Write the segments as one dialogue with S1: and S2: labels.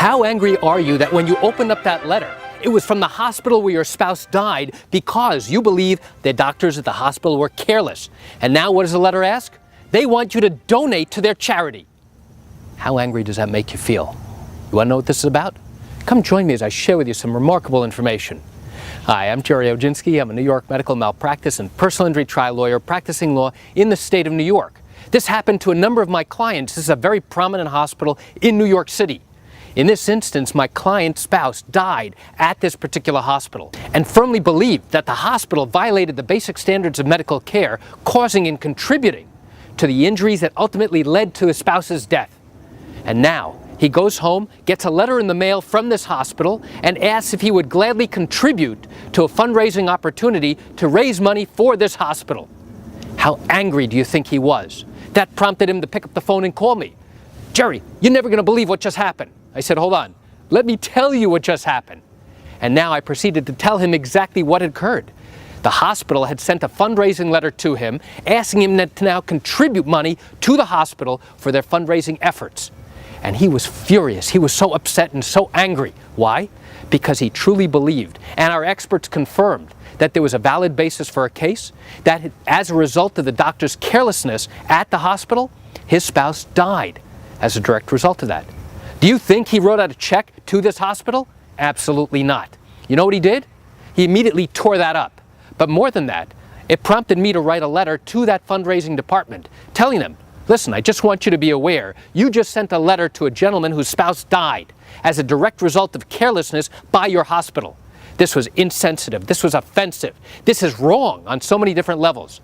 S1: How angry are you that when you opened up that letter, it was from the hospital where your spouse died because you believe the doctors at the hospital were careless? And now what does the letter ask? They want you to donate to their charity. How angry does that make you feel? You want to know what this is about? Come join me as I share with you some remarkable information. Hi, I'm Gerry Oginski. I'm a New York medical malpractice and personal injury trial lawyer practicing law in the state of New York. This happened to a number of my clients. This is a very prominent hospital in New York City. In this instance, my client's spouse died at this particular hospital and firmly believed that the hospital violated the basic standards of medical care, causing and contributing to the injuries that ultimately led to his spouse's death. And now, he goes home, gets a letter in the mail from this hospital, and asks if he would gladly contribute to a fundraising opportunity to raise money for this hospital. How angry do you think he was? That prompted him to pick up the phone and call me. Gerry, you're never going to believe what just happened. I said, hold on, let me tell you what just happened. And now I proceeded to tell him exactly what had occurred. The hospital had sent a fundraising letter to him, asking him to now contribute money to the hospital for their fundraising efforts. And he was furious. He was so upset and so angry. Why? Because he truly believed, and our experts confirmed, that there was a valid basis for a case, that as a result of the doctor's carelessness at the hospital, his spouse died as a direct result of that. Do you think he wrote out a check to this hospital? Absolutely not. You know what he did? He immediately tore that up. But more than that, it prompted me to write a letter to that fundraising department, telling them, listen, I just want you to be aware, you just sent a letter to a gentleman whose spouse died as a direct result of carelessness by your hospital. This was insensitive. This was offensive. This is wrong on so many different levels.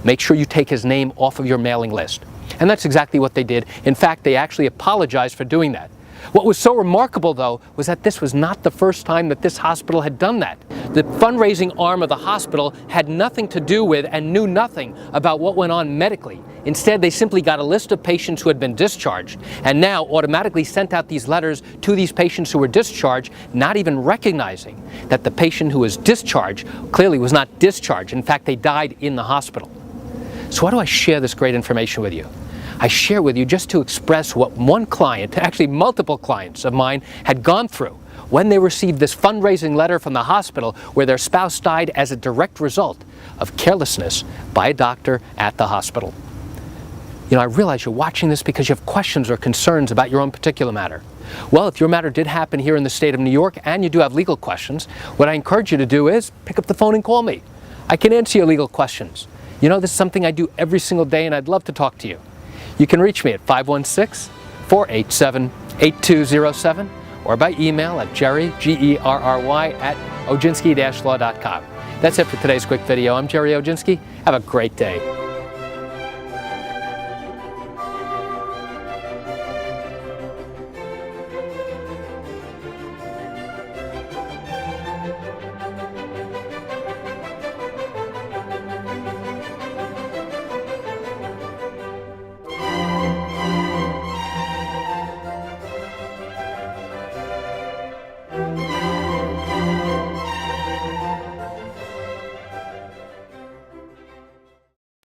S1: Make sure you take his name off of your mailing list. And that's exactly what they did. In fact, they actually apologized for doing that. What was so remarkable, though, was that this was not the first time that this hospital had done that. The fundraising arm of the hospital had nothing to do with and knew nothing about what went on medically. Instead, they simply got a list of patients who had been discharged and now automatically sent out these letters to these patients who were discharged, not even recognizing that the patient who was discharged clearly was not discharged. In fact, they died in the hospital. So why do I share this great information with you? I share with you just to express what one client, actually multiple clients of mine, had gone through when they received this fundraising letter from the hospital where their spouse died as a direct result of carelessness by a doctor at the hospital. You know, I realize you're watching this because you have questions or concerns about your own particular matter. Well, if your matter did happen here in the state of New York and you do have legal questions, what I encourage you to do is pick up the phone and call me. I can answer your legal questions. You know, this is something I do every single day and I'd love to talk to you. You can reach me at 516-487-8207 or by email at Gerry, G-E-R-R-Y, at oginski-law.com. That's it for today's quick video. I'm Gerry Oginski. Have a great day.